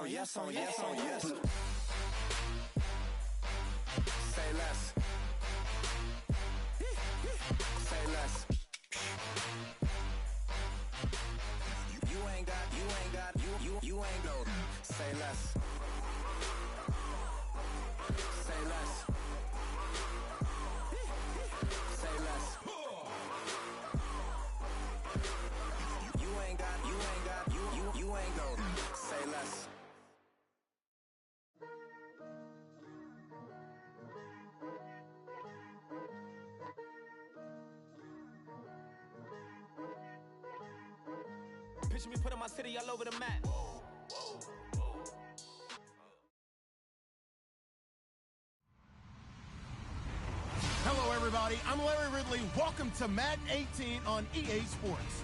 on yes, on yes, on yes. Say less. Say less. You ain't got, you ain't go. Say less. Say less. Say less. You ain't got, you ain't go. Say less. Picture me putting my city all over the map. Hello, everybody. I'm Larry Ridley. Welcome to Madden 18 on EA Sports.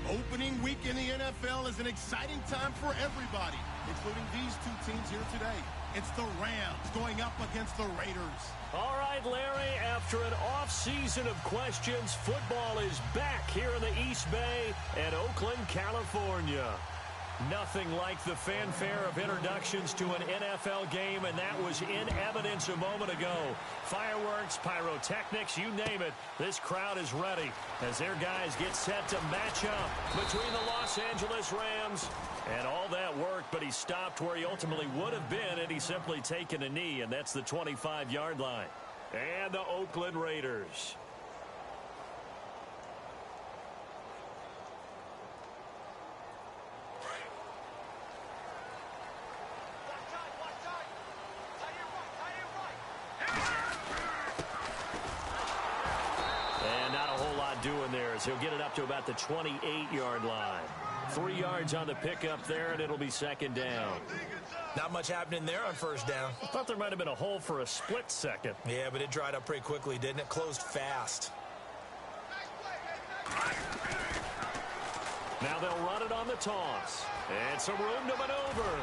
Opening week in the NFL is an exciting time for everybody, including these two teams here today. It's the Rams going up against the Raiders. All right, Larry, after an off-season of questions, football is back here in the East Bay at Oakland, California. Nothing like the fanfare of introductions to an NFL game, and that was in evidence a moment ago. Fireworks, pyrotechnics, you name it. This crowd is ready as their guys get set to match up between the Los Angeles Rams. And all that worked, but he stopped where he ultimately would have been had he simply taken a knee, and that's the 25-yard line. And the Oakland Raiders. Doing there is he'll get it up to about the 28-yard line. 3 yards on the pickup there, and it'll be second down. Not much happening there on first down. I thought there might have been a hole for a split second. Yeah, but it dried up pretty quickly, didn't it? Closed fast. Now they'll run it on the toss. And some room to maneuver.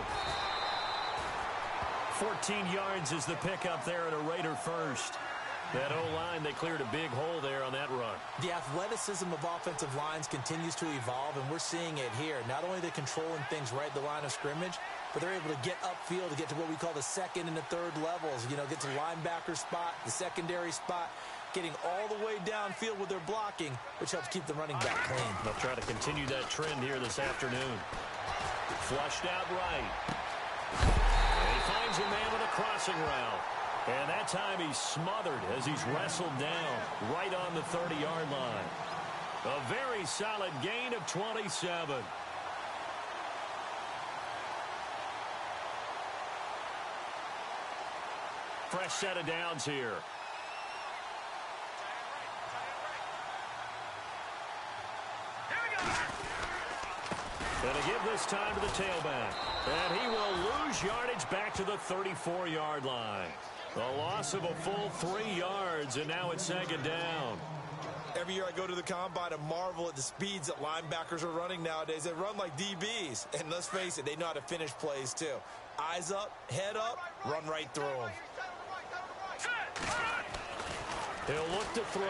14 yards is the pickup there at a Raider first. That O-line, they cleared a big hole there on that run. The athleticism of offensive lines continues to evolve, and we're seeing it here. Not only are they controlling things right at the line of scrimmage, but they're able to get upfield to get to what we call the second and the third levels. You know, get to the linebacker spot, the secondary spot, getting all the way downfield with their blocking, which helps keep the running back clean. They'll try to continue that trend here this afternoon. Flushed out right. And he finds a man with a crossing route. And that time he's smothered as he's wrestled down right on the 30-yard line. A very solid gain of 27. Fresh set of downs here. And to give this time to the tailback. And he will lose yardage back to the 34-yard line. A loss of a full 3 yards, and now it's second down. Every year I go to the combine and marvel at the speeds that linebackers are running nowadays. They run like DBs. And let's face it, they know how to finish plays too. Eyes up, head up, run right through them. He'll look to throw.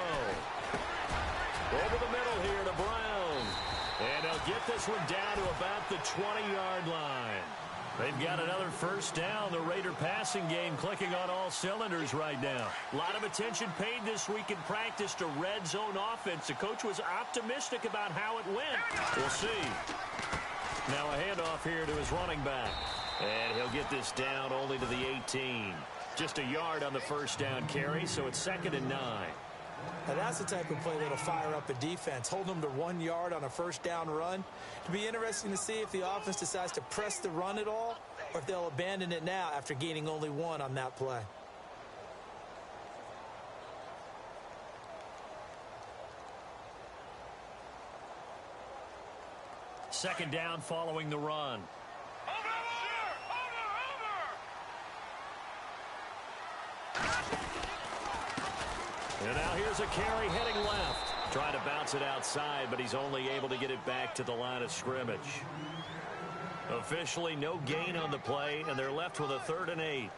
Over the middle here to Brown. And he'll get this one down to about the 20-yard line. They've got another first down. The Raider passing game clicking on all cylinders right now. A lot of attention paid this week in practice to red zone offense. The coach was optimistic about how it went. We'll see. Now a handoff here to his running back. And he'll get this down only to the 18. Just a yard on the first down carry, so it's 2nd and 9. Now that's the type of play that'll fire up a defense, holding them to 1 yard on a first down run. It'll be interesting to see if the offense decides to press the run at all or if they'll abandon it now after gaining only 1 on that play. Second down following the run. And now here's a carry heading left. Trying to bounce it outside, but he's only able to get it back to the line of scrimmage. Officially no gain on the play, and they're left with a 3rd and 8.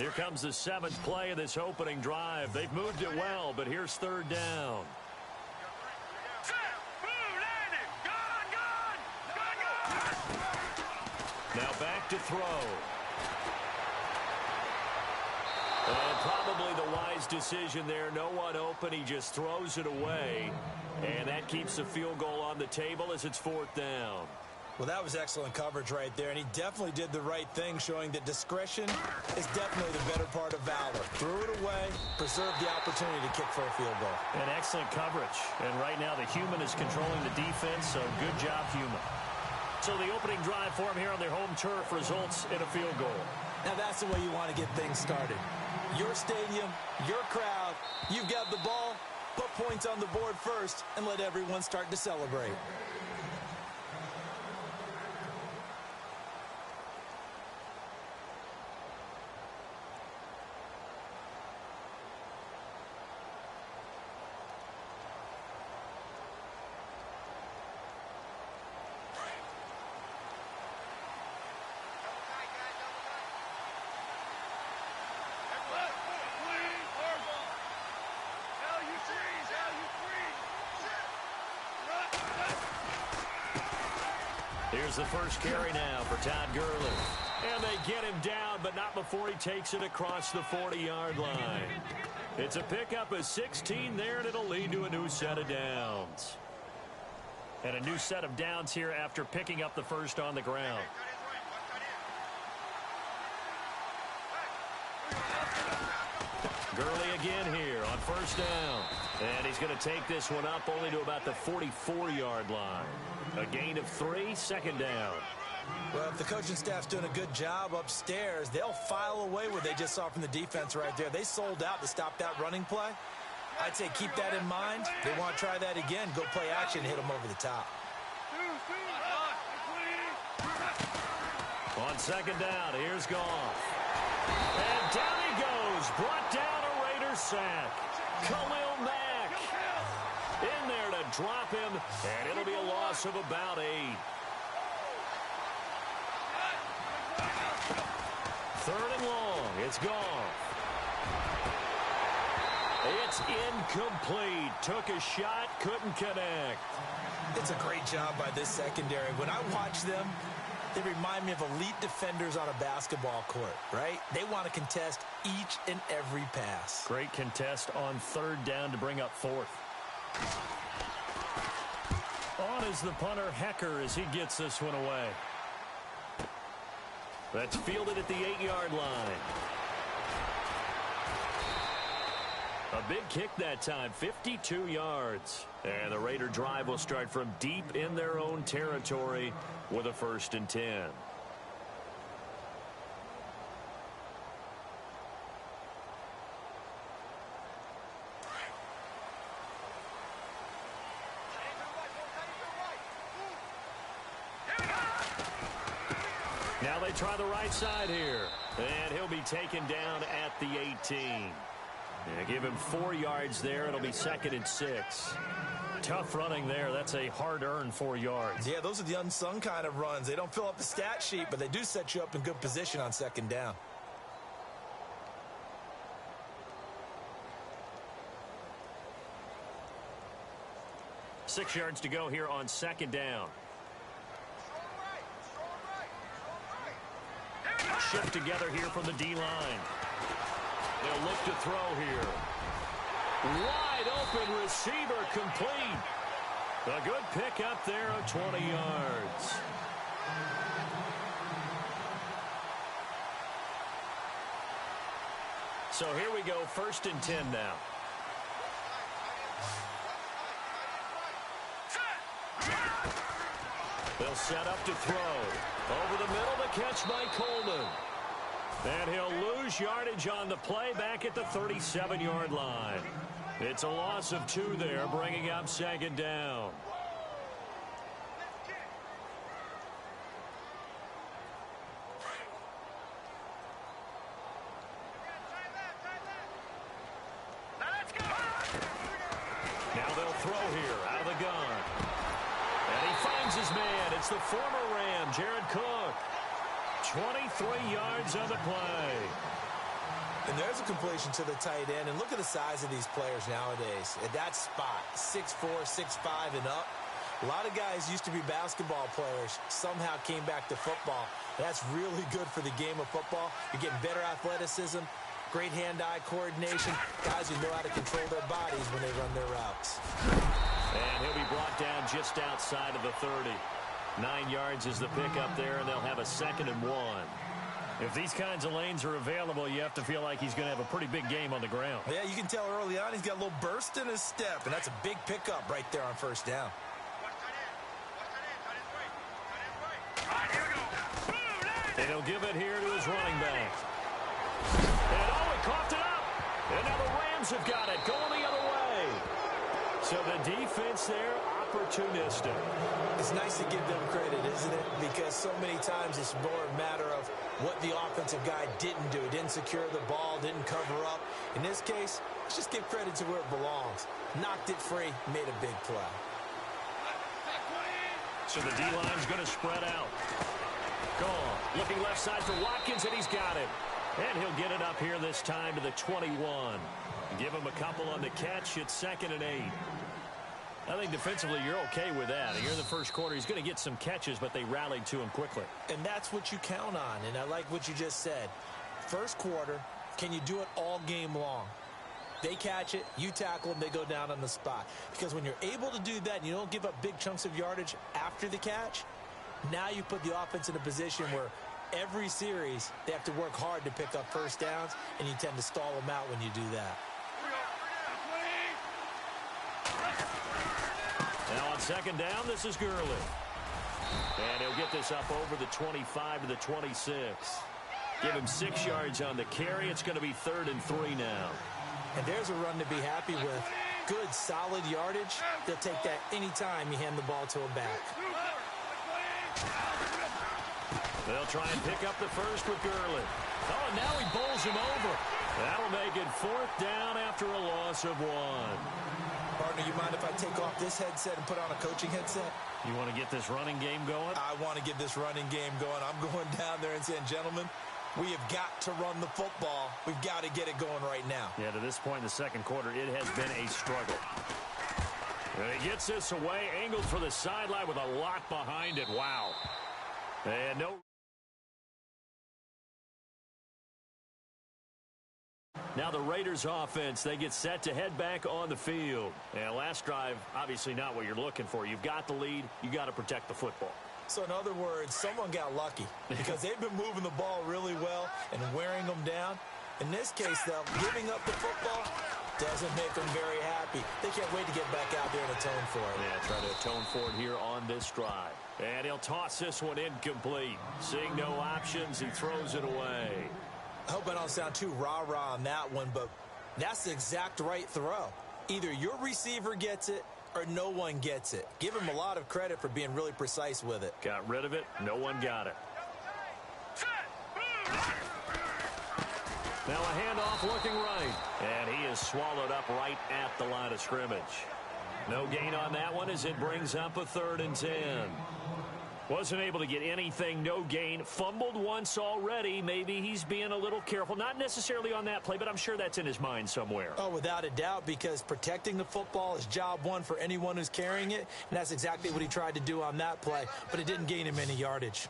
Here comes the 7th play of this opening drive. They've moved it well, but here's 3rd down. Now back to throw. And probably the wise decision there. No one open. He just throws it away. And that keeps the field goal on the table as it's 4th down. Well, that was excellent coverage right there, and he definitely did the right thing, showing that discretion is definitely the better part of valor. Threw it away, preserved the opportunity to kick for a field goal. And excellent coverage. And right now the human is controlling the defense, so good job, human. So the opening drive for him here on their home turf results in a field goal. Now that's the way you want to get things started. Your stadium, your crowd, you've got the ball, put points on the board first, and let everyone start to celebrate. Here's the first carry now for Todd Gurley. And they get him down, but not before he takes it across the 40-yard line. It's a pickup of 16 there, and it'll lead to a new set of downs. And a new set of downs here after picking up the first on the ground. Gurley again here on first down. And he's going to take this one up only to about the 44-yard line. A gain of 3, 2nd down. Well, if the coaching staff's doing a good job upstairs, they'll file away what they just saw from the defense right there. They sold out to stop that running play. I'd say keep that in mind. They want to try that again. Go play action, hit them over the top. On 2nd down, here's Goff. And down he goes. Brought down a Raider sack. Khalil Mack in there to drop him, and it'll be a loss of about 8. 3rd and long. It's Goff. It's incomplete. Took a shot, couldn't connect. It's a great job by this secondary. When I watch them, they remind me of elite defenders on a basketball court, right? They want to contest each and every pass. Great contest on 3rd down to bring up 4th. On is the punter, Hecker, as he gets this one away. That's fielded at the 8-yard line. A big kick that time, 52 yards. And the Raider drive will start from deep in their own territory with a 1st and 10. Now they try the right side here. And he'll be taken down at the 18. Yeah, give him 4 yards there. It'll be 2nd and 6. Tough running there. That's a hard-earned 4 yards. Yeah, those are the unsung kind of runs. They don't fill up the stat sheet, but they do set you up in good position on 2nd down. Six yards to go here on 2nd down. Shift together here from the D-line. They'll look to throw here. Wide open receiver complete. A good pick up there of 20 yards. So here we go, 1st and 10 now. They'll set up to throw. Over the middle, the catch by Coleman. And he'll lose yardage on the play back at the 37-yard line. It's a loss of 2 there, bringing up 2nd down. Now they'll throw here out of the gun. And he finds his man. It's the former Ram, Jared Cook. 23 yards on the play. And there's a completion to the tight end. And look at the size of these players nowadays. At that spot, 6'4", 6'5", and up. A lot of guys used to be basketball players, somehow came back to football. That's really good for the game of football. You're getting better athleticism, great hand-eye coordination, guys who know how to control their bodies when they run their routes. And he'll be brought down just outside of the 30. 9 yards is the pickup there, and they'll have a 2nd and 1. If these kinds of lanes are available, you have to feel like he's going to have a pretty big game on the ground. Yeah, you can tell early on he's got a little burst in his step, and that's a big pickup right there on first down. And he'll give it here to his running back. And he coughed it up. And now the Rams have got it, going the other way. So the defense there, opportunistic. It's nice to give them credit, isn't it? Because so many times it's more a matter of what the offensive guy didn't do. Didn't secure the ball, didn't cover up. In this case, let's just give credit to where it belongs. Knocked it free, made a big play. So the D-line's going to spread out. Gone. Looking left side for Watkins, and he's got it. And he'll get it up here this time to the 21. Give him a couple on the catch. It's 2nd and 8. I think defensively you're okay with that. Here in the first quarter, he's going to get some catches, but they rallied to him quickly. And that's what you count on, and I like what you just said. First quarter, can you do it all game long? They catch it, you tackle them, they go down on the spot. Because when you're able to do that and you don't give up big chunks of yardage after the catch, now you put the offense in a position where every series they have to work hard to pick up first downs, and you tend to stall them out when you do that. Now on 2nd down, this is Gurley. And he'll get this up over the 25 to the 26. Give him 6 yards on the carry. It's going to be 3rd and 3 now. And there's a run to be happy with. Good, solid yardage. They'll take that anytime you hand the ball to him back. They'll try and pick up the first with Gurley. Oh, and now he bowls him over. That'll make it 4th down after a loss of 1. Partner, you mind if I take off this headset and put on a coaching headset? You want to get this running game going? I want to get this running game going. I'm going down there and saying, gentlemen, we have got to run the football. We've got to get it going right now. Yeah, to this point in the second quarter, it has been a struggle. And he gets this away, angled for the sideline with a lot behind it. Wow. And no. Now the Raiders offense, they get set to head back on the field. And last drive, obviously not what you're looking for. You've got the lead. You got to protect the football. So in other words, someone got lucky because they've been moving the ball really well and wearing them down. In this case, though, giving up the football doesn't make them very happy. They can't wait to get back out there and atone for it. Yeah, try to atone for it here on this drive. And he'll toss this one incomplete. Seeing no options, he throws it away. I hope I don't sound too rah-rah on that one, but that's the exact right throw. Either your receiver gets it or no one gets it. Give him a lot of credit for being really precise with it. Got rid of it. No one got it. Now a handoff looking right. And he is swallowed up right at the line of scrimmage. No gain on that one as it brings up a 3rd and 10. Wasn't able to get anything, no gain. Fumbled once already. Maybe he's being a little careful. Not necessarily on that play, but I'm sure that's in his mind somewhere. Oh, without a doubt, because protecting the football is job one for anyone who's carrying it, and that's exactly what he tried to do on that play, but it didn't gain him any yardage.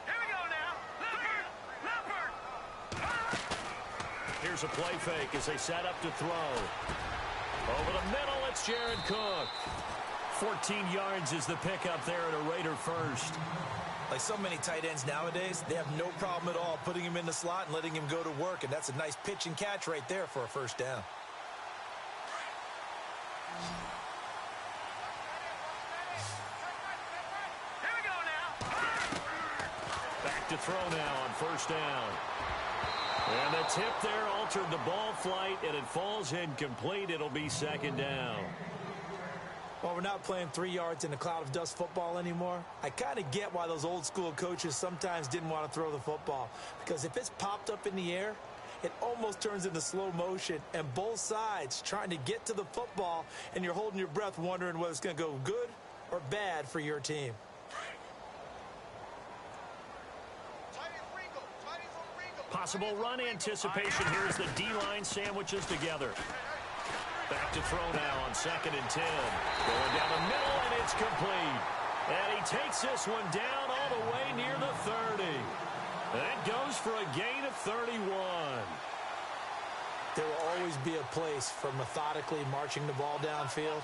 Here we go now. Leopard. Here's a play fake as they set up to throw. Over the middle, it's Jared Cook. 14 yards is the pickup there at a Raider first. Like so many tight ends nowadays, they have no problem at all putting him in the slot and letting him go to work, and that's a nice pitch and catch right there for a first down. Here we go now. Back to throw now on first down. And the tip there altered the ball flight, and it falls incomplete. It'll be 2nd down. Well, we're not playing 3 yards in a cloud of dust football anymore. I kind of get why those old school coaches sometimes didn't want to throw the football. Because if it's popped up in the air, it almost turns into slow motion. And both sides trying to get to the football, and you're holding your breath wondering whether it's going to go good or bad for your team. Possible run anticipation here as the D-line sandwiches together. Back to throw now on 2nd and 10. Going down the middle, and it's complete. And he takes this one down all the way near the 30. That goes for a gain of 31. There will always be a place for methodically marching the ball downfield.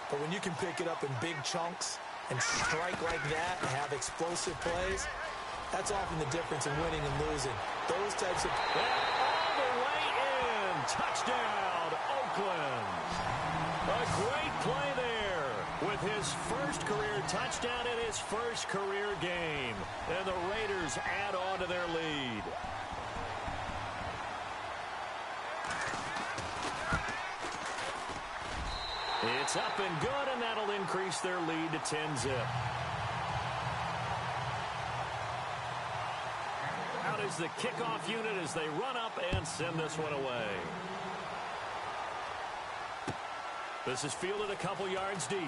But when you can pick it up in big chunks and strike like that and have explosive plays, that's often the difference in winning and losing. Those types of... all the way in. Touchdown, Oakland. A great play there with his first career touchdown in his first career game. And the Raiders add on to their lead. It's up and good, and that'll increase their lead to 10-zip. Out is the kickoff unit as they run up and send this one away. This is fielded a couple yards deep.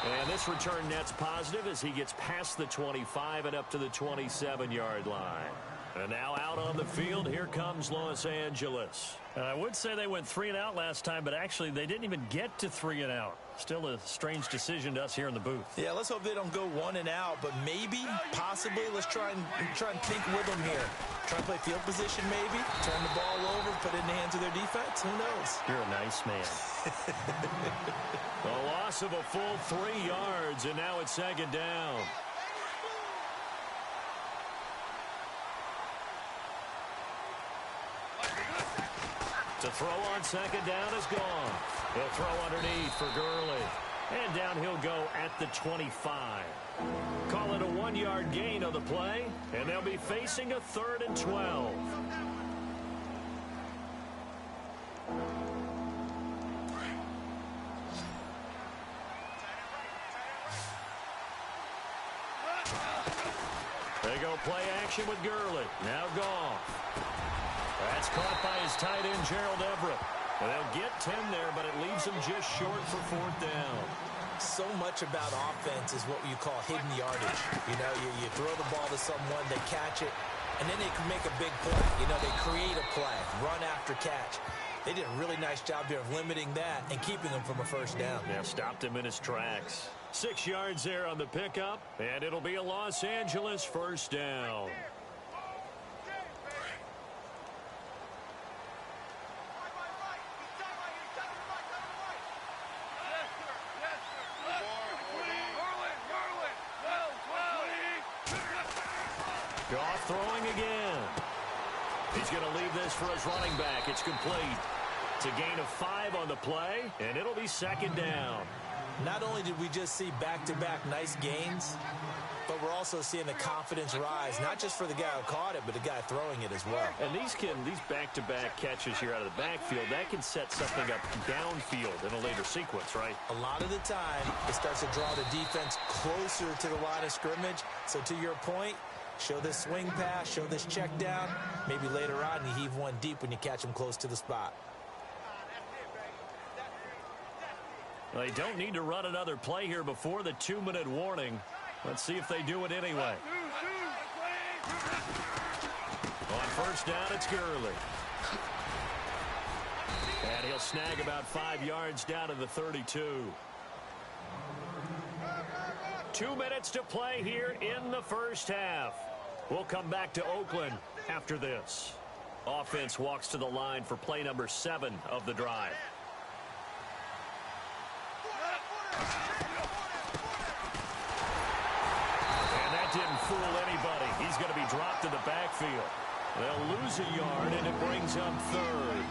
And this return net's positive as he gets past the 25 and up to the 27-yard line. And now out on the field, here comes Los Angeles. And I would say they went 3 and out last time, but actually they didn't even get to 3 and out. Still a strange decision to us here in the booth. Yeah, let's hope they don't go 1 and out, but maybe, possibly, let's try and think with them here. Try and play field position maybe, turn the ball over, put it in the hands of their defense. Who knows? You're a nice man. A loss of a full 3 yards, and now it's 2nd down. To throw on 2nd down is gone. He'll throw underneath for Gurley. And down he'll go at the 25. Call it a 1-yard gain on the play, and they'll be facing a 3rd and 12. They go play action with Gurley. Now Goff. That's caught by his tight end, Gerald Everett. And they'll get 10 there, but it leaves them just short for 4th down. So much about offense is what you call hidden yardage. You know, you throw the ball to someone, they catch it, and then they can make a big play. You know, they create a play, run after catch. They did a really nice job there of limiting that and keeping him from a 1st down. Yeah, stopped him in his tracks. 6 yards there on the pickup, and it'll be a Los Angeles 1st down. Goff throwing again. He's going to leave this for his running back. It's complete. It's a gain of 5 on the play, and it'll be 2nd down. Not only did we just see back-to-back nice gains, but we're also seeing the confidence rise, not just for the guy who caught it, but the guy throwing it as well. And these back-to-back catches here out of the backfield, that can set something up downfield in a later sequence, right? A lot of the time, it starts to draw the defense closer to the line of scrimmage. So to your point, show this swing pass, show this check down. Maybe later on you heave one deep when you catch him close to the spot. Well, they don't need to run another play here before the 2-minute warning. Let's see if they do it anyway. On 1st down, it's Gurley. And he'll snag about 5 yards down to the 32. 2 minutes to play here in the 1st half. We'll come back to Oakland after this. Offense walks to the line for play number 7 of the drive. And that didn't fool anybody. He's going to be dropped in the backfield. They'll lose a yard, and it brings up 3rd.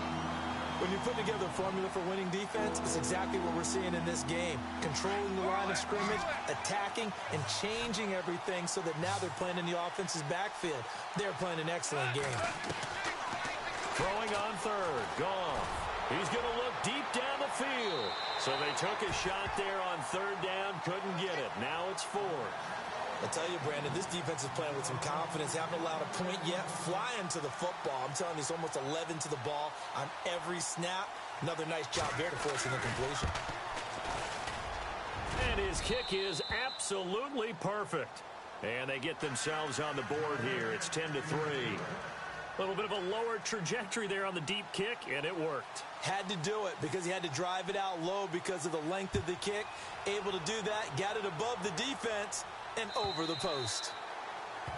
When you put together a formula for winning defense, it's exactly what we're seeing in this game. Controlling the line of scrimmage, attacking, and changing everything so that now they're playing in the offense's backfield. They're playing an excellent game. Throwing on 3rd. Goff. He's going to look deep down the field. So they took a shot there on 3rd down, couldn't get it. Now it's 4th. I tell you, Brandon, this defense is playing with some confidence. Haven't allowed a point yet. Flying to the football. I'm telling you, it's almost 11 to the ball on every snap. Another nice job there to force an incompletion. And his kick is absolutely perfect. And they get themselves on the board here. It's 10-3. A little bit of a lower trajectory there on the deep kick, and it worked. Had to do it because he had to drive it out low because of the length of the kick. Able to do that, got it above the defense and over the post.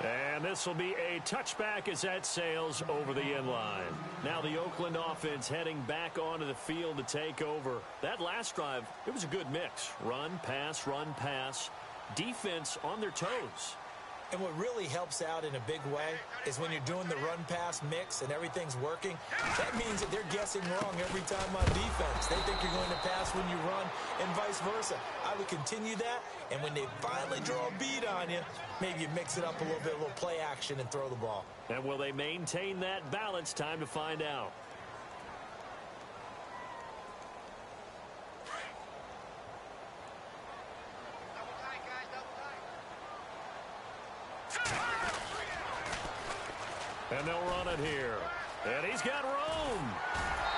And this will be a touchback as that sails over the end line. Now the Oakland offense heading back onto the field to take over. That last drive, it was a good mix. Run, pass, defense on their toes. And what really helps out in a big way is when you're doing the run-pass mix and everything's working, that means that they're guessing wrong every time on defense. They think you're going to pass when you run and vice versa. I would continue that, and when they finally draw a bead on you, maybe you mix it up a little bit, a little play action, and throw the ball. And will they maintain that balance? Time to find out. And they'll run it here. And he's got room.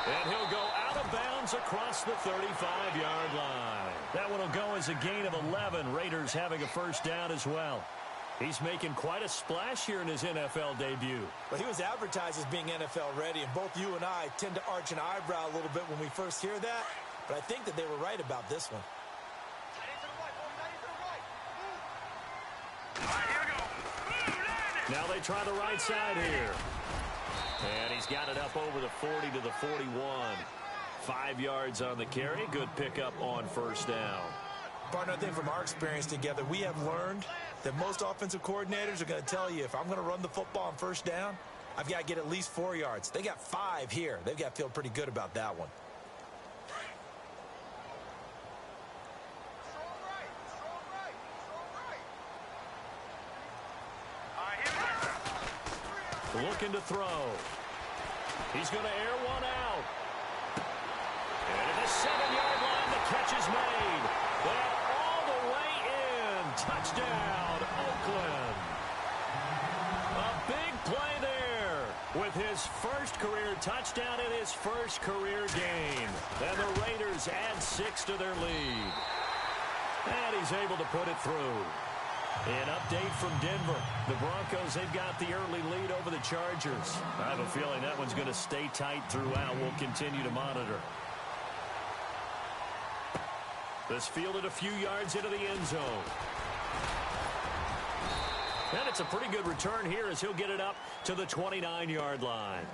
And he'll go out of bounds across the 35-yard line. That one will go as a gain of 11. Raiders having a first down as well. He's making quite a splash here in his NFL debut. Well, he was advertised as being NFL ready, and both you and I tend to arch an eyebrow a little bit when we first hear that. But I think that they were right about this one. Now they try the right side here. And he's got it up over the 40 to the 41. 5 yards on the carry. Good pickup on first down. Partner, I think from our experience together, we have learned that most offensive coordinators are going to tell you, if I'm going to run the football on first down, I've got to get at least 4 yards. They got 5 here. They've got to feel pretty good about that one. Looking to throw. He's going to air one out. And at the 7-yard line, the catch is made. And all the way in. Touchdown, Oakland. A big play there with his first career touchdown in his first career game. And the Raiders add 6 to their lead. And he's able to put it through. An update from Denver. The Broncos, they've got the early lead over the Chargers. I have a feeling that one's going to stay tight throughout. We'll continue to monitor. This fielded a few yards into the end zone. And it's a pretty good return here as he'll get it up to the 29-yard line.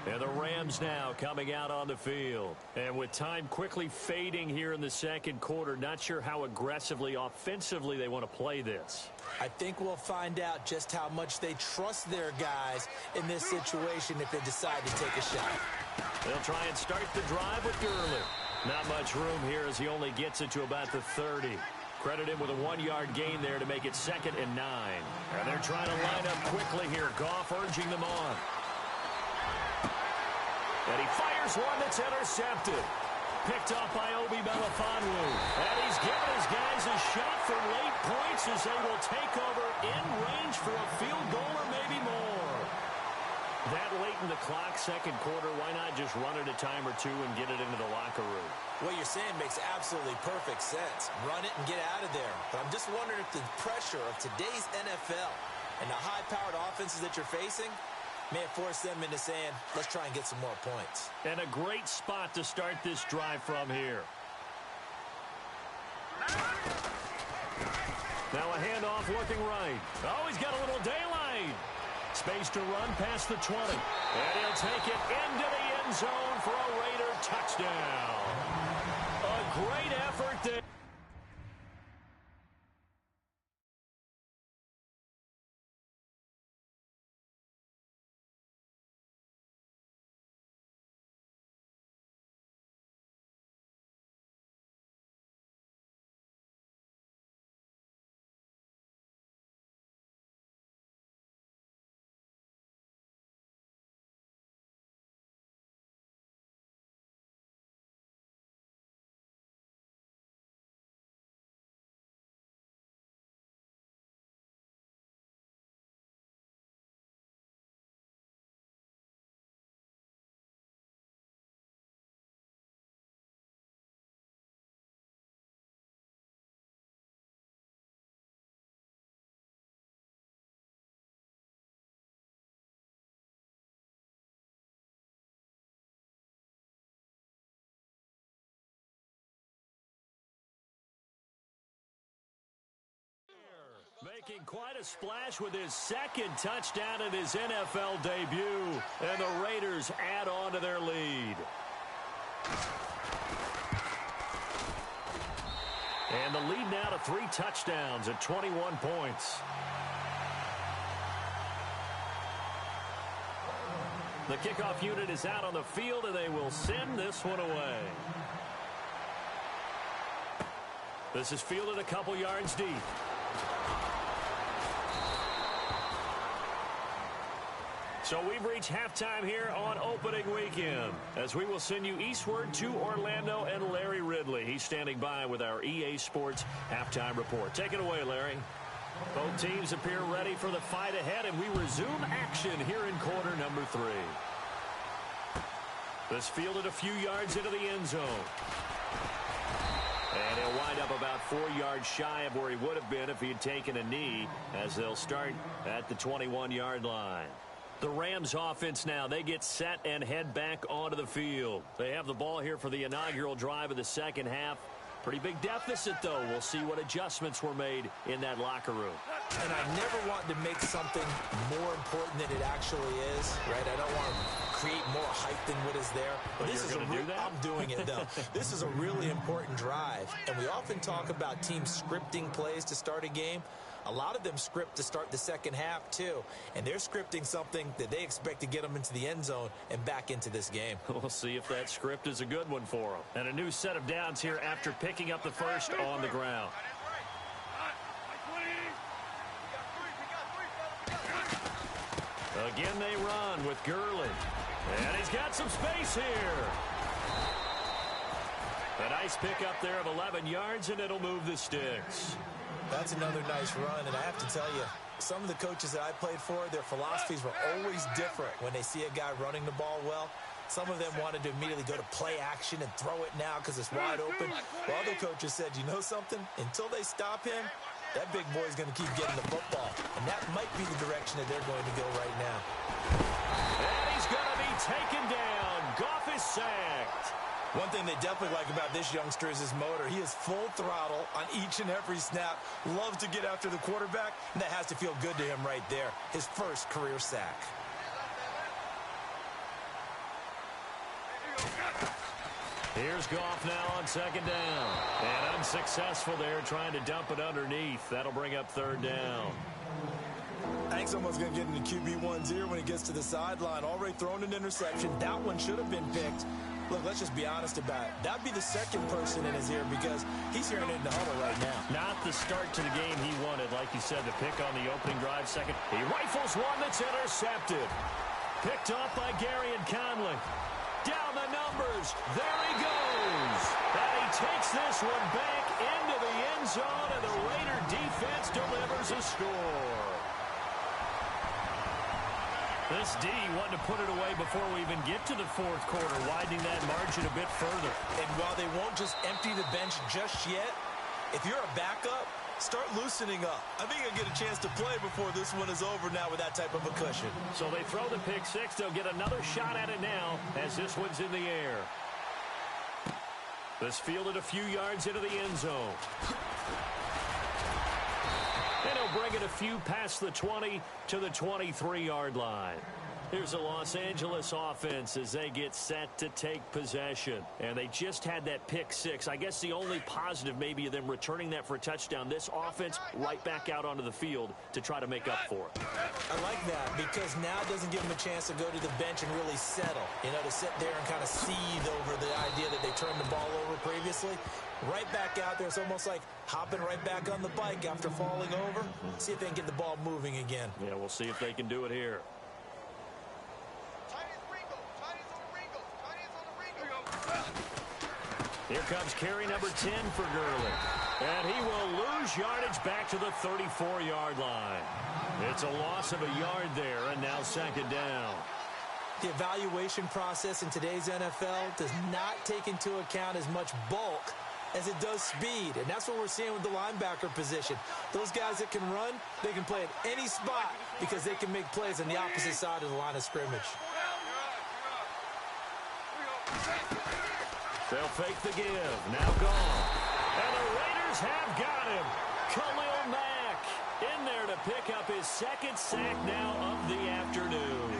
And the Rams now coming out on the field. And with time quickly fading here in the second quarter, not sure how aggressively, offensively they want to play this. I think we'll find out just how much they trust their guys in this situation if they decide to take a shot. They'll try and start the drive with Gurley. Not much room here as he only gets it to about the 30. Credit him with a 1-yard gain there to make it 2nd and 9. And they're trying to line up quickly here. Goff urging them on. And he fires one that's intercepted. Picked up by Obi Melifonwu. And he's giving his guys a shot for late points as they will take over in range for a field goal or maybe more. That late in the clock, second quarter, why not just run it a time or two and get it into the locker room? What you're saying makes absolutely perfect sense. Run it and get out of there. But I'm just wondering if the pressure of today's NFL and the high-powered offenses that you're facing may have forced them into saying, let's try and get some more points. And a great spot to start this drive from here. Now a handoff looking right. Oh, he's got a little daylight. Space to run past the 20. And he'll take it into the end zone for a Raider touchdown. A great effort there. making quite a splash with his second touchdown in his NFL debut. And the Raiders add on to their lead. And the lead now to 3 touchdowns at 21 points. The kickoff unit is out on the field, and they will send this one away. This is fielded a couple yards deep. So we've reached halftime here on opening weekend, as we will send you eastward to Orlando and Larry Ridley. He's standing by with our EA Sports halftime report. Take it away, Larry. Both teams appear ready for the fight ahead, and we resume action here in quarter number 3. This fielded a few yards into the end zone. And he'll wind up about 4 yards shy of where he would have been if he had taken a knee, as they'll start at the 21-yard line. The Rams offense now, they get set and head back onto the field. They have the ball here for the inaugural drive of the second half. Pretty big deficit, though. We'll see what adjustments were made in that locker room. And I never want to make something more important than it actually is, right? I don't want to create more hype than what is there. But this is I'm doing it, though. This is a really important drive. And we often talk about teams scripting plays to start a game. A lot of them script to start the second half, too. And they're scripting something that they expect to get them into the end zone and back into this game. We'll see if that script is a good one for them. And a new set of downs here after picking up the first on the ground. Again, they run with Gurley. And he's got some space here. A nice pickup there of 11 yards, and it'll move the sticks. That's another nice run, and I have to tell you, some of the coaches that I played for, their philosophies were always different when they see a guy running the ball well. Some of them wanted to immediately go to play action and throw it now because it's wide open. While other coaches said, you know something? Until they stop him, that big boy's going to keep getting the football. And that might be the direction that they're going to go right now. And he's going to be taken down. Goff is sacked. One thing they definitely like about this youngster is his motor. He is full throttle on each and every snap. Loves to get after the quarterback, and that has to feel good to him right there. His first career sack. Here's Goff now on second down. And unsuccessful there, trying to dump it underneath. That'll bring up third down. I think someone's going to get into QB1's ear when he gets to the sideline. Already thrown an interception. That one should have been picked. Look, let's just be honest about it. That'd be the second person in his ear because he's hearing it in the huddle right now. Not the start to the game he wanted, like you said, to pick on the opening drive second. He rifles one that's intercepted. Picked off by Gary and Conley. Down the numbers. There he goes. And he takes this one back into the end zone, and the Raider defense delivers a score. This D wanted to put it away before we even get to the fourth quarter, widening that margin a bit further. And while they won't just empty the bench just yet, if you're a backup, start loosening up. I think you'll get a chance to play before this one is over now with that type of a cushion. So they throw the pick six. They'll get another shot at it now as this one's in the air. This fielded a few yards into the end zone. And he'll bring it a few past the 20 to the 23-yard line. Here's the Los Angeles offense as they get set to take possession. And they just had that pick six. I guess the only positive maybe of them returning that for a touchdown. This offense right back out onto the field to try to make up for it. I like that because now it doesn't give them a chance to go to the bench and really settle. You know, to sit there and kind of seethe over the idea that they turned the ball over previously. Right back out there. It's almost like hopping right back on the bike after falling over. See if they can get the ball moving again. Yeah, we'll see if they can do it here. Here comes carry number 10 for Gurley. And he will lose yardage back to the 34-yard line. It's a loss of a yard there, and now second down. The evaluation process in today's NFL does not take into account as much bulk as it does speed, and that's what we're seeing with the linebacker position. Those guys that can run, they can play at any spot because they can make plays on the opposite side of the line of scrimmage. They'll fake the give. Now gone. And the Raiders have got him. Khalil Mack in there to pick up his second sack now of the afternoon.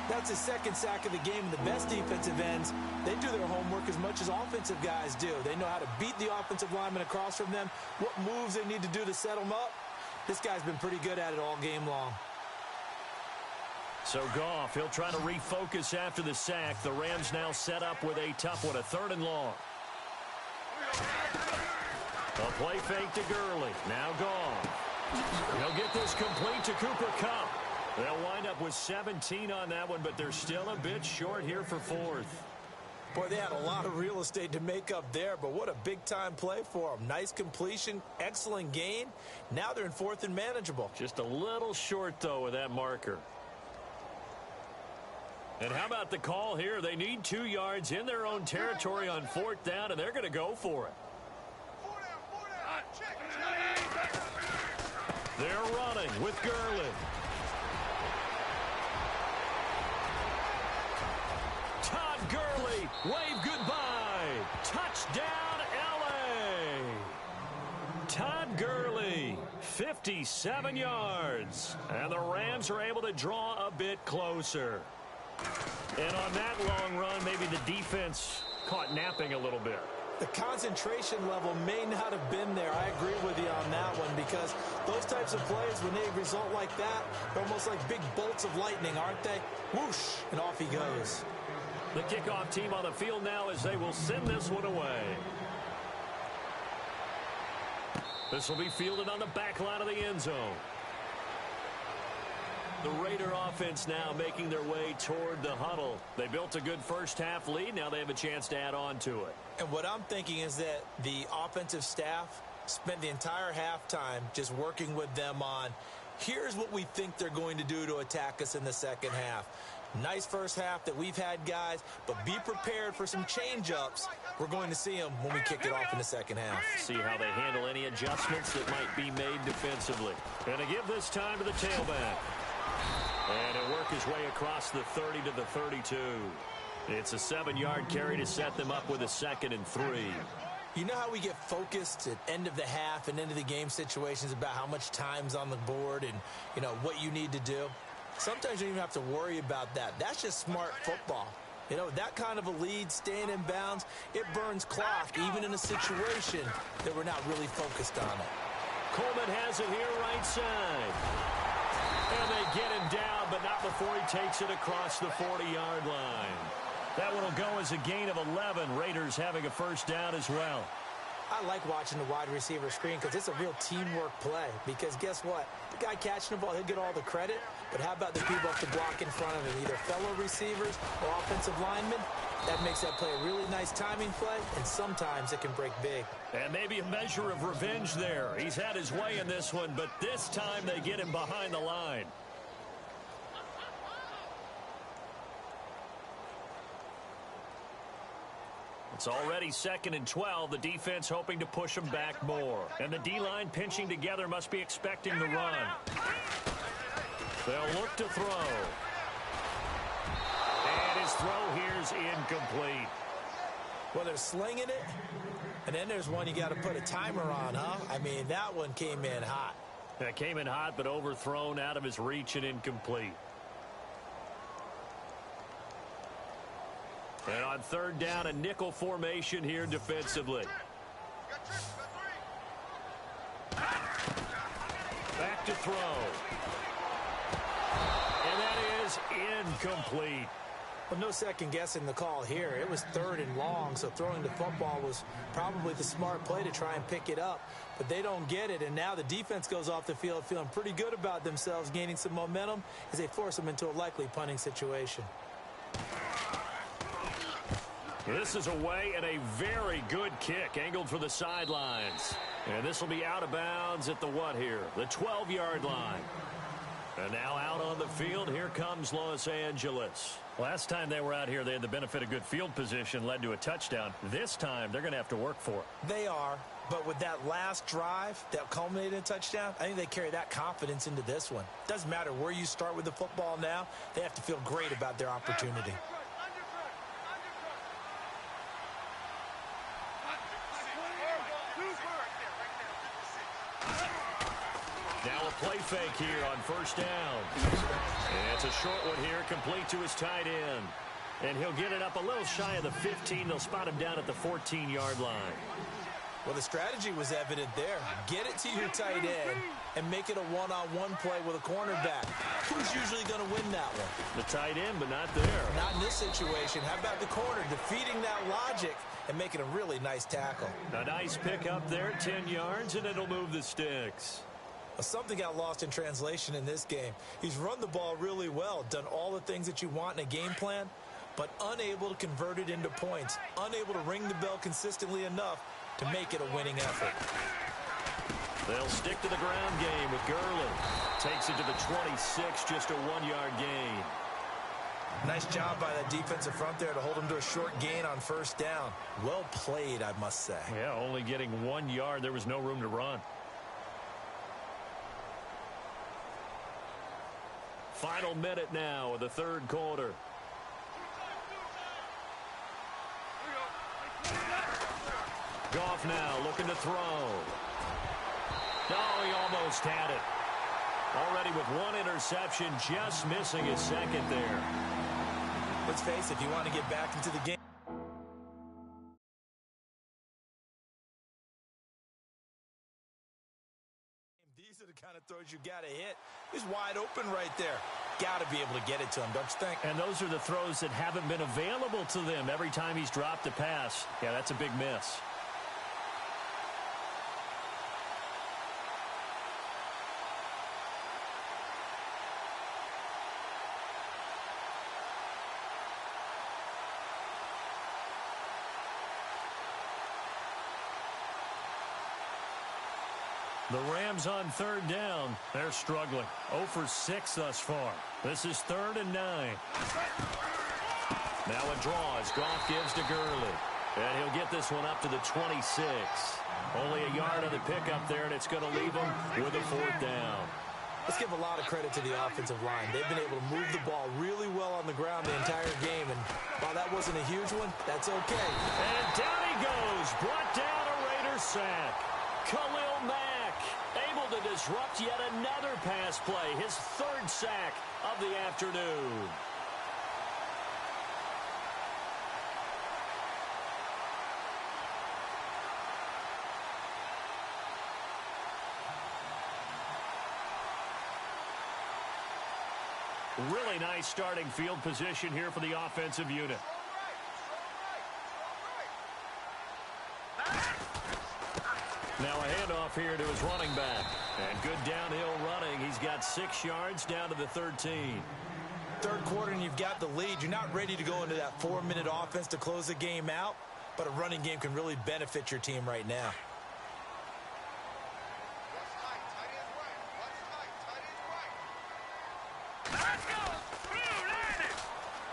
That's his second sack of the game. And the best defensive ends, they do their homework as much as offensive guys do. They know how to beat the offensive lineman across from them, what moves they need to do to set them up. This guy's been pretty good at it all game long. So Goff, he'll try to refocus after the sack. The Rams now set up with a tough one, a 3rd and long. A play fake to Gurley. Now Goff. He'll get this complete to Cooper Kupp. They'll wind up with 17 on that one, but they're still a bit short here for 4th. Boy, they had a lot of real estate to make up there, but what a big-time play for them. Nice completion, excellent gain. Now they're in 4th and manageable. Just a little short, though, with that marker. And how about the call here? They need 2 yards in their own territory on 4th down, and they're going to go for it. They're running with Gurley. Todd Gurley, wave goodbye. Touchdown, L.A. Todd Gurley, 57 yards. And the Rams are able to draw a bit closer. And on that long run, maybe the defense caught napping a little bit. The concentration level may not have been there. I agree with you on that one because those types of plays, when they result like that, they're almost like big bolts of lightning, aren't they? Whoosh, and off he goes. The kickoff team on the field now as they will send this one away. This will be fielded on the back line of the end zone. The Raider offense now making their way toward the huddle. They built a good first-half lead. Now they have a chance to add on to it. And what I'm thinking is that the offensive staff spent the entire halftime just working with them on, here's what we think they're going to do to attack us in the second half. Nice first half that we've had, guys, but be prepared for some change-ups. We're going to see them when we kick it off in the second half. See how they handle any adjustments that might be made defensively. And to give this time to the tailback. And he'll work his way across the 30 to the 32. It's a 7-yard carry to set them up with a 2nd and 3. You know how we get focused at end of the half and end of the game situations about how much time's on the board and, you know, what you need to do? Sometimes you don't even have to worry about that. That's just smart football. You know, that kind of a lead, staying in bounds, it burns clock, even in a situation that we're not really focused on it. Coleman has it here right side. And they get him down, but not before he takes it across the 40-yard line. That one will go as a gain of 11. Raiders having a first down as well. I like watching the wide receiver screen because it's a real teamwork play. Because guess what? The guy catching the ball, he'll get all the credit. But how about the people up the block in front of him, either fellow receivers or offensive linemen? That makes that play a really nice timing play, and sometimes it can break big. And maybe a measure of revenge there. He's had his way in this one, but this time they get him behind the line. It's already 2nd and 12. The defense hoping to push them back more. And the D-line pinching together must be expecting the run. They'll look to throw. And his throw here's incomplete. Well, they're slinging it. And then there's one you got to put a timer on, huh? I mean, that one came in hot. That came in hot, but overthrown out of his reach and incomplete. And on 3rd down, a nickel formation here defensively. Back to throw. And that is incomplete. Well, no second guessing the call here. It was 3rd and long, so throwing the football was probably the smart play to try and pick it up. But they don't get it, and now the defense goes off the field feeling pretty good about themselves, gaining some momentum as they force them into a likely punting situation. This is away and a very good kick, angled for the sidelines. And this will be out of bounds at the what here? The 12-yard line. And now out on the field, here comes Los Angeles. Last time they were out here, they had the benefit of good field position, led to a touchdown. This time, they're going to have to work for it. They are, but with that last drive that culminated in a touchdown, I think they carry that confidence into this one. Doesn't matter where you start with the football now, they have to feel great about their opportunity. Now a play fake here on first down. And it's a short one here, complete to his tight end. And he'll get it up a little shy of the 15. They'll spot him down at the 14-yard line. Well, the strategy was evident there. Get it to your tight end and make it a one-on-one play with a cornerback. Who's usually going to win that one? The tight end, but not there. Not in this situation. How about the corner defeating that logic and making a really nice tackle? A nice pickup there, 10 yards, and it'll move the sticks. Well, something got lost in translation in this game. He's run the ball really well, done all the things that you want in a game plan, but unable to convert it into points, unable to ring the bell consistently enough to make it a winning effort. They'll stick to the ground game with Gurley. Takes it to the 26, just a 1-yard gain. Nice job by that defensive front there to hold him to a short gain on first down. Well played, I must say. Yeah, only getting 1 yard. There was no room to run. Final minute now of the third quarter. Goff now looking to throw. No, he almost had it. Already with one interception, just missing his second there. Let's face it, if you want to get back into the game, these are the kind of throws you got to hit. He's wide open right there. Got to be able to get it to him, don't you think? And those are the throws that haven't been available to them every time he's dropped a pass. Yeah, that's a big miss. The Rams on third down. They're struggling. 0 for 6 thus far. This is 3rd and 9. Now a draw as Goff gives to Gurley. And he'll get this one up to the 26. Only a yard on the pickup there, and it's going to leave him with a 4th down. Let's give a lot of credit to the offensive line. They've been able to move the ball really well on the ground the entire game. And while that wasn't a huge one, that's okay. And down he goes. Brought down a Raiders sack. Khalil Mack able to disrupt yet another pass play. His 3rd sack of the afternoon. Really nice starting field position here for the offensive unit. Now a handoff here to his running back. And good downhill running. He's got 6 yards down to the 13. Third quarter and you've got the lead. You're not ready to go into that 4-minute offense to close the game out, but a running game can really benefit your team right now.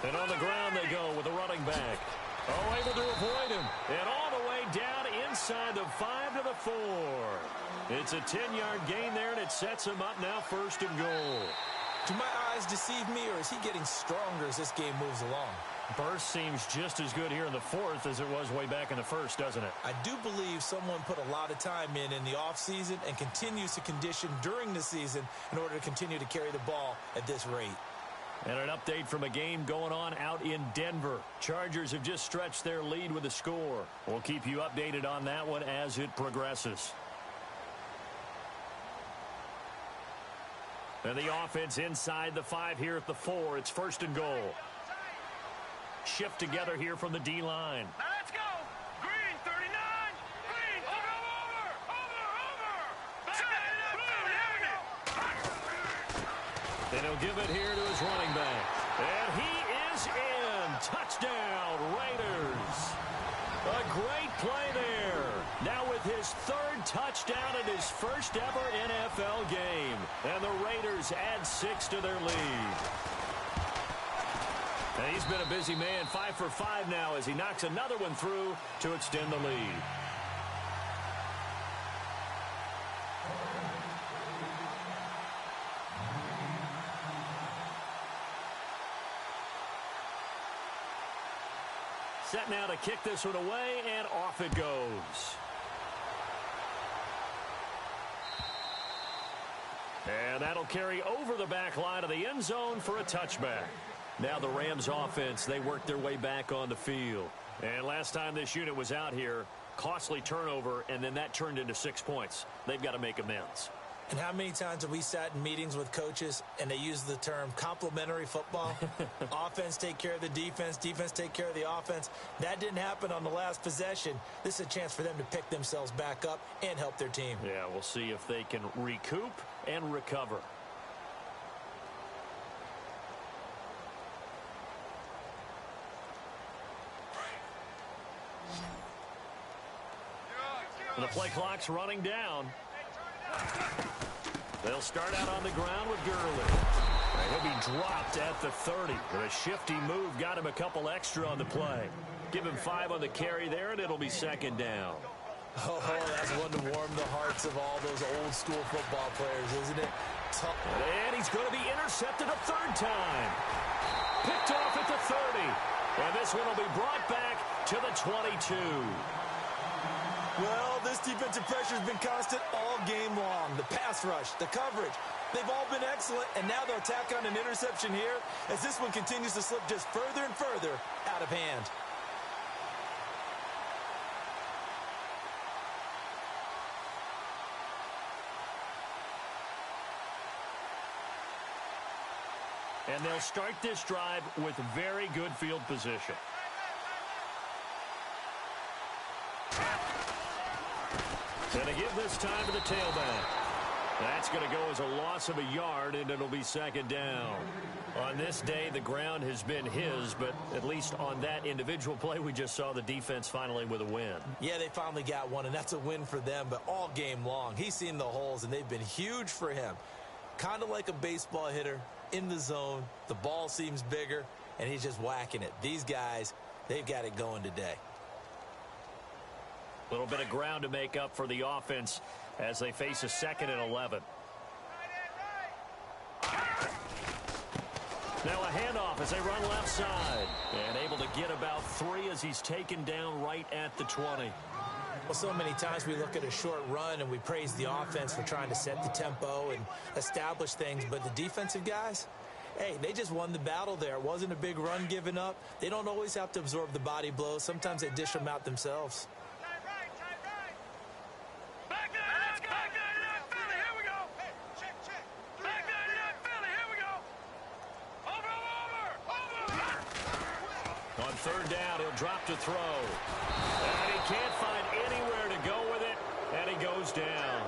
And on the ground they go with a running back. Oh, able to avoid him. And all the way down inside the 5 to the 4. It's a 10-yard gain there, and it sets him up now 1st and goal. Do my eyes deceive me, or is he getting stronger as this game moves along? Burst seems just as good here in the 4th as it was way back in the 1st, doesn't it? I do believe someone put a lot of time in the offseason and continues to condition during the season in order to continue to carry the ball at this rate. And an update from a game going on out in Denver. Chargers have just stretched their lead with a score. We'll keep you updated on that one as it progresses. And the offense inside the 5 here at the 4. It's 1st and goal. Shift together here from the D-line. Now let's go. Green, 39. Green, over. And he'll give it here to his running back. And he is in. Touchdown, Raiders. A great play there. Now with his 3rd touchdown in his 1st ever NFL game. And the Raiders add 6 to their lead. And he's been a busy man, 5 for 5 now as he knocks another one through to extend the lead. Set now to kick this one away, and off it goes. And that'll carry over the back line of the end zone for a touchback. Now the Rams offense, they work their way back on the field. And last time this unit was out here, costly turnover, and then that turned into 6 points. They've got to make amends. And how many times have we sat in meetings with coaches and they use the term complementary football? Offense take care of the defense, defense take care of the offense. That didn't happen on the last possession. This is a chance for them to pick themselves back up and help their team. Yeah, we'll see if they can recoup and recover. The play clock's running down. They'll start out on the ground with Gurley. And he'll be dropped at the 30. And a shifty move got him a couple extra on the play. Give him 5 on the carry there, and it'll be second down. Oh, that's one to warm the hearts of all those old-school football players, isn't it? And he's going to be intercepted a third time. Picked off at the 30. And this one will be brought back to the 22. Well, this defensive pressure has been constant all game long. The pass rush, the coverage, they've all been excellent, and now they'll tack on an interception here as this one continues to slip just further and further out of hand. And they'll start this drive with very good field position. And they give this time to the tailback. That's going to go as a loss of a yard, and it'll be second down. On this day, the ground has been his, but at least on that individual play, we just saw the defense finally with a win. Yeah, they finally got one, and that's a win for them, but all game long, he's seen the holes, and they've been huge for him. Kind of like a baseball hitter in the zone. The ball seems bigger, and he's just whacking it. These guys, they've got it going today. A little bit of ground to make up for the offense as they face a 2nd and 11. Now a handoff as they run left side. And able to get about 3 as he's taken down right at the 20. Well, so many times we look at a short run and we praise the offense for trying to set the tempo and establish things. But the defensive guys, hey, they just won the battle there. It wasn't a big run given up. They don't always have to absorb the body blows. Sometimes they dish them out themselves. Third down, he'll drop to throw. And he can't find anywhere to go with it, and he goes down.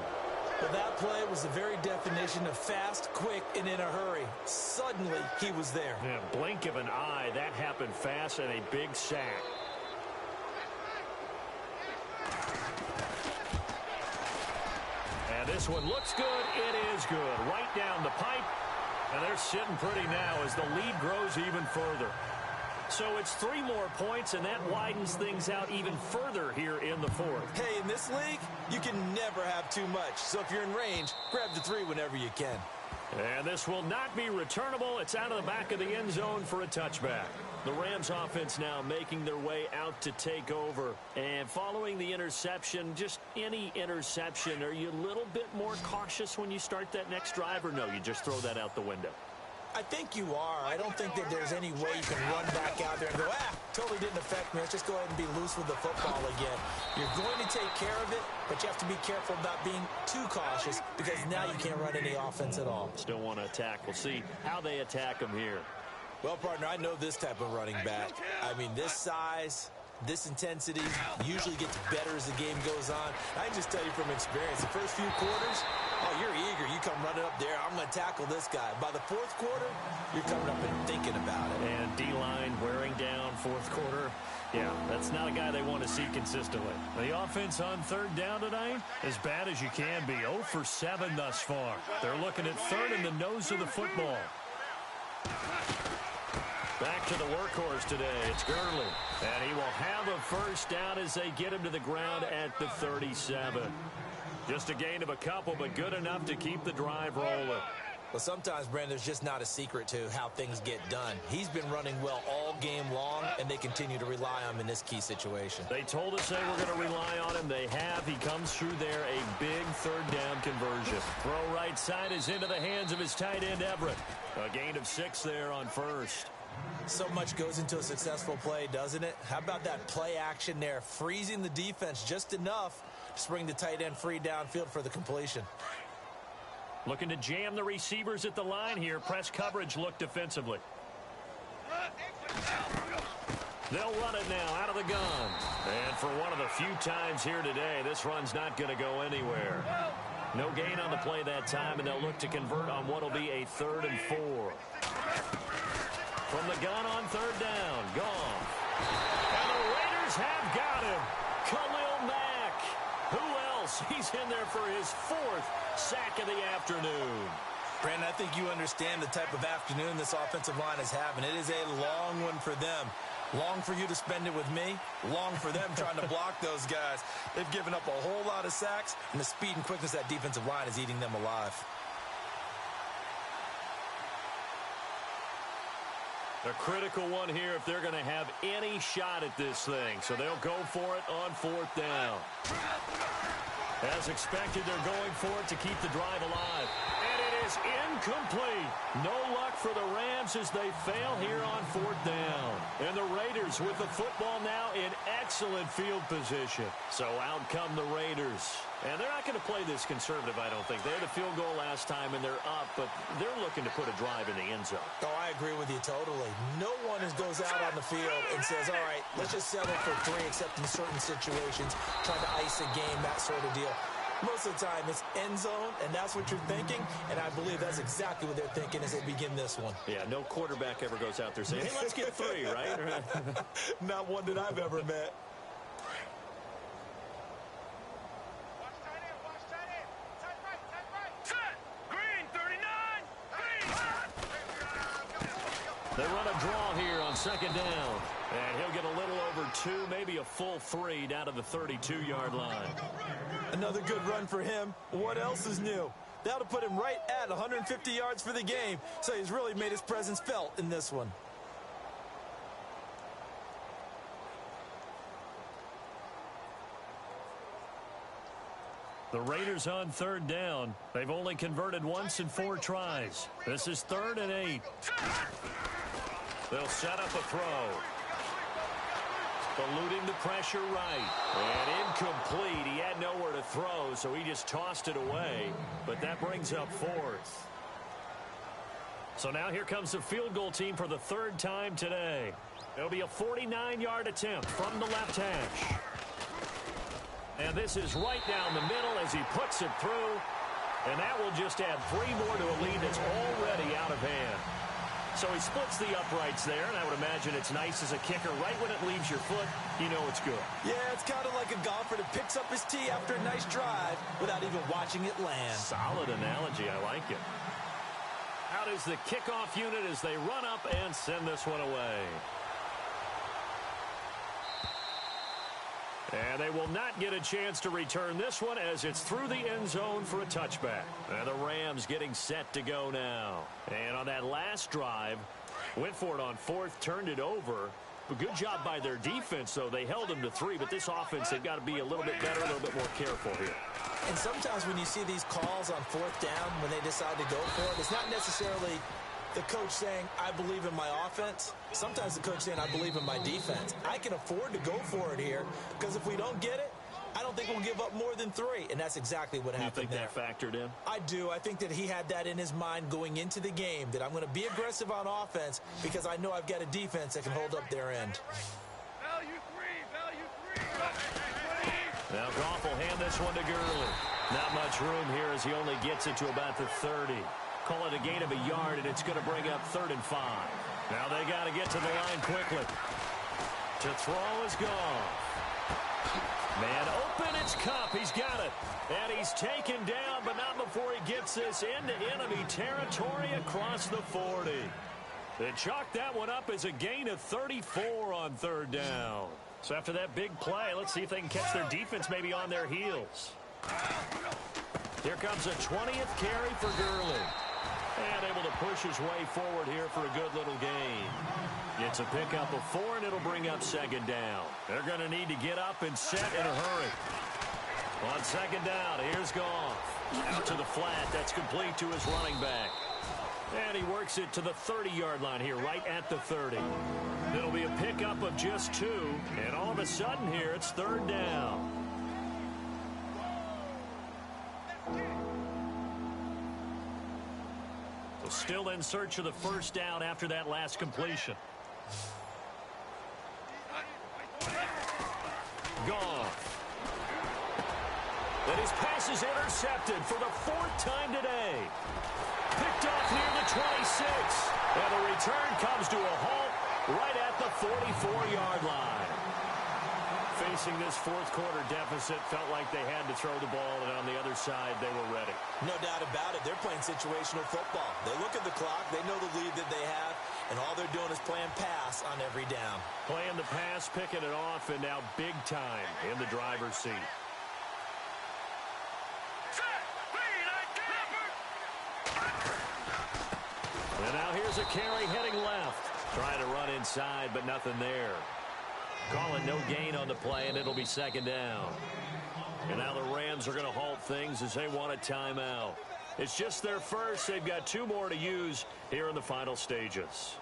Well, that play was the very definition of fast, quick, and in a hurry. Suddenly, he was there. Yeah, blink of an eye, that happened fast, and a big sack. And this one looks good. It is good. Right down the pipe. And they're sitting pretty now as the lead grows even further. So it's 3 more points, and that widens things out even further here in the 4th. Hey, in this league, you can never have too much. So if you're in range, grab the 3 whenever you can. And this will not be returnable. It's out of the back of the end zone for a touchback. The Rams offense now making their way out to take over. And following the interception, just any interception, are you a little bit more cautious when you start that next drive, or no, you just throw that out the window? I think you are. I don't think that there's any way you can run back out there and go, totally didn't affect me. Let's just go ahead and be loose with the football again. You're going to take care of it, but you have to be careful about being too cautious because now you can't run any offense at all. Still want to attack. We'll see how they attack them here. Well, partner, I know this type of running back. I mean, this size, this intensity usually gets better as the game goes on. I can just tell you from experience, the first few quarters, you're eager. You come running up there. I'm going to tackle this guy. By the 4th quarter, you're coming up and thinking about it. And D-line wearing down 4th quarter. Yeah, that's not a guy they want to see consistently. The offense on 3rd down tonight, as bad as you can be. 0 for 7 thus far. They're looking at 3rd in the nose of the football. Back to the workhorse today. It's Gurley. And he will have a first down as they get him to the ground at the 37. Just a gain of a couple, but good enough to keep the drive rolling. Well, sometimes, Brandon, there's just not a secret to how things get done. He's been running well all game long, and they continue to rely on him in this key situation. They told us they were going to rely on him. They have. He comes through there, a big 3rd down conversion. Throw right side is into the hands of his tight end, Everett. A gain of 6 there on first. So much goes into a successful play, doesn't it? How about that play action there, freezing the defense just enough to bring the tight end free downfield for the completion. Looking to jam the receivers at the line here. Press coverage look defensively. They'll run it now out of the gun. And for one of the few times here today, this run's not going to go anywhere. No gain on the play that time, and they'll look to convert on what will be a 3rd and 4. From the gun on 3rd down, gone. And the Raiders have got him. Khalil Mack. Who else? He's in there for his 4th sack of the afternoon. Brandon, I think you understand the type of afternoon this offensive line is having. It is a long one for them. Long for you to spend it with me. Long for them trying to block those guys. They've given up a whole lot of sacks, and the speed and quickness of that defensive line is eating them alive. A critical one here if they're going to have any shot at this thing. So they'll go for it on 4th down. As expected, they're going for it to keep the drive alive. And it is incomplete. No luck for the Rams as they fail here on 4th down. And the Raiders with the football now in excellent field position. So out come the Raiders. And they're not going to play this conservative, I don't think. They had a field goal last time, and they're up, but they're looking to put a drive in the end zone. Oh, I agree with you totally. No one goes out on the field and says, all right, let's just settle for 3, except in certain situations, trying to ice a game, that sort of deal. Most of the time, it's end zone, and that's what you're thinking, and I believe that's exactly what they're thinking as they begin this one. Yeah, no quarterback ever goes out there saying, hey, let's get 3, right? Not one that I've ever met. They run a draw here on 2nd down. And he'll get a little over 2, maybe a full 3 down to the 32-yard line. Another good run for him. What else is new? That'll put him right at 150 yards for the game. So he's really made his presence felt in this one. The Raiders on 3rd down. They've only converted once in 4 tries. This is 3rd and 8. They'll set up a throw. Eluding the pressure right. And incomplete. He had nowhere to throw, so he just tossed it away. But that brings up 4th. So now here comes the field goal team for the 3rd time today. It'll be a 49-yard attempt from the left hash. And this is right down the middle as he puts it through. And that will just add 3 more to a lead that's already out of hand. So he splits the uprights there, and I would imagine it's nice as a kicker. Right when it leaves your foot, you know it's good. Yeah, it's kind of like a golfer that picks up his tee after a nice drive without even watching it land. Solid analogy. I like it. Out is the kickoff unit as they run up and send this one away. And they will not get a chance to return this one as it's through the end zone for a touchback. And the Rams getting set to go now. And on that last drive, went for it on 4th, turned it over. But good job by their defense, though. They held them to 3, but this offense, they've got to be a little bit better, a little bit more careful here. And sometimes when you see these calls on 4th down, when they decide to go for it, it's not necessarily the coach saying, I believe in my offense. Sometimes the coach saying, I believe in my defense. I can afford to go for it here because if we don't get it, I don't think we'll give up more than 3. And that's exactly what happened there. You think that factored in? I do. I think that he had that in his mind going into the game, that I'm going to be aggressive on offense because I know I've got a defense that can hold up their end. Value 3. Now Goff will hand this one to Gurley. Not much room here as he only gets it to about the 30. Call it a gain of a yard, and it's going to bring up 3rd and 5. Now they got to get to the line quickly. To throw is gone. Man open, it's Kupp. He's got it. And he's taken down, but not before he gets this into enemy territory across the 40. They chalked that one up as a gain of 34 on 3rd down. So after that big play, let's see if they can catch their defense maybe on their heels. Here comes a 20th carry for Gurley. And able to push his way forward here for a good little gain. Gets a pickup of 4, and it'll bring up 2nd down. They're going to need to get up and set in a hurry. On second down, here's Goff. Out to the flat. That's complete to his running back. And he works it to the 30-yard line here, right at the 30. It'll be a pickup of just 2. And all of a sudden here, it's third down. So still in search of the first down after that last completion. Goff. And his pass is intercepted for the 4th time today. Picked off near the 26. And the return comes to a halt right at the 44-yard line. Facing this fourth-quarter deficit, felt like they had to throw the ball, and on the other side, they were ready. No doubt about it. They're playing situational football. They look at the clock. They know the lead that they have, and all they're doing is playing pass on every down. Playing the pass, picking it off, and now big time in the driver's seat. And now here's a carry heading left. Trying to run inside, but nothing there. Calling no gain on the play, and it'll be second down. And now the Rams are going to halt things as they want a timeout. It's just their first. They've got 2 more to use here in the final stages.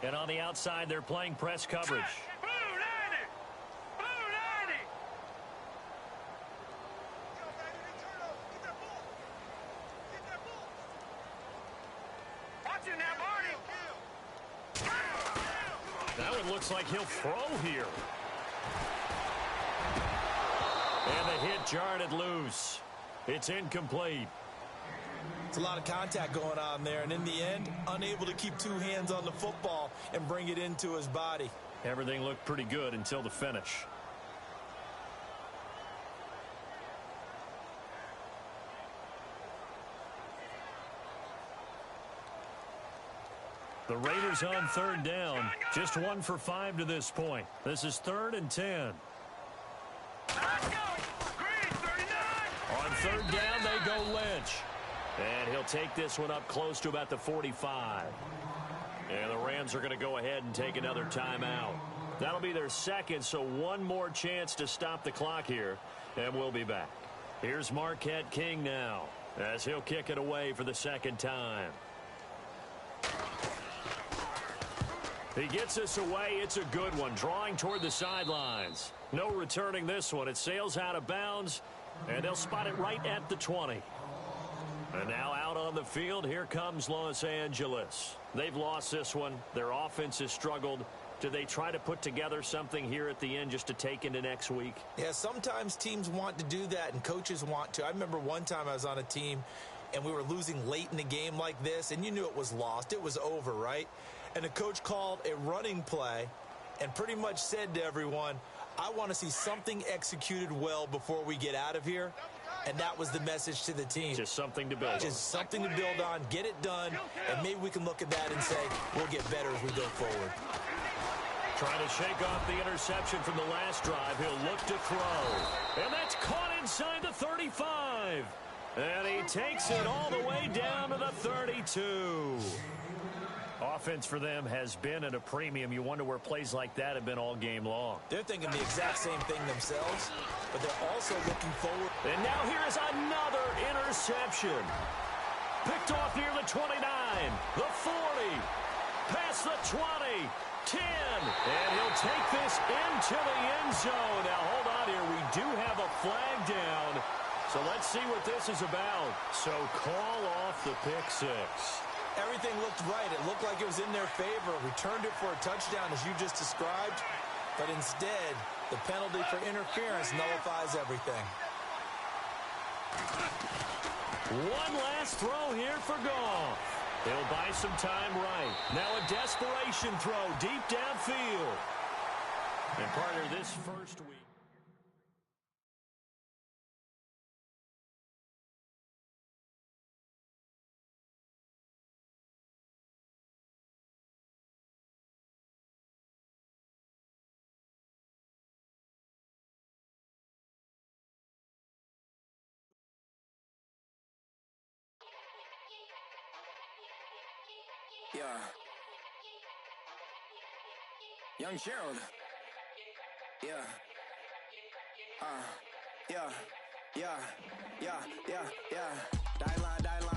And on the outside, they're playing press coverage. That one looks like he'll throw here. And the hit jarred it loose. It's incomplete. It's a lot of contact going on there, and in the end, unable to keep 2 hands on the football and bring it into his body. Everything looked pretty good until the finish. The Raiders on third down. Just 1 for 5 to this point. This is 3rd and 10. On third down, they go Lynch. And he'll take this one up close to about the 45. And the Rams are going to go ahead and take another timeout. That'll be their second, so 1 more chance to stop the clock here. And we'll be back. Here's Marquette King now, as he'll kick it away for the 2nd time. He gets this away. It's a good one, drawing toward the sidelines. No returning this one. It sails out of bounds, and they'll spot it right at the 20. And now out on the field, here comes Los Angeles. They've lost this one. Their offense has struggled. Do they try to put together something here at the end just to take into next week? Yeah, sometimes teams want to do that, and coaches want to. I remember one time I was on a team, and we were losing late in the game like this, and you knew it was lost. It was over, right? And the coach called a running play and pretty much said to everyone, I want to see something executed well before we get out of here. And that was the message to the team. Just something to build on. Just something to build on, get it done, and maybe we can look at that and say, we'll get better as we go forward. Trying to shake off the interception from the last drive. He'll look to throw. And that's caught inside the 35. And he takes it all the way down to the 32. Offense for them has been at a premium. You wonder where plays like that have been all game long. They're thinking the exact same thing themselves, but they're also looking forward. And now here is another interception. Picked off near the 29, the 40, past the 20, 10. And he'll take this into the end zone. Now hold on here. We do have a flag down. So let's see what this is about. So call off the pick 6. Everything looked right. It looked like it was in their favor. Returned it for a touchdown, as you just described. But instead, the penalty for interference nullifies everything. One last throw here for Goff. He'll buy some time right. Now a desperation throw deep downfield. And partner, this first week. Yeah. Young Gerald. Yeah. Yeah. Die line,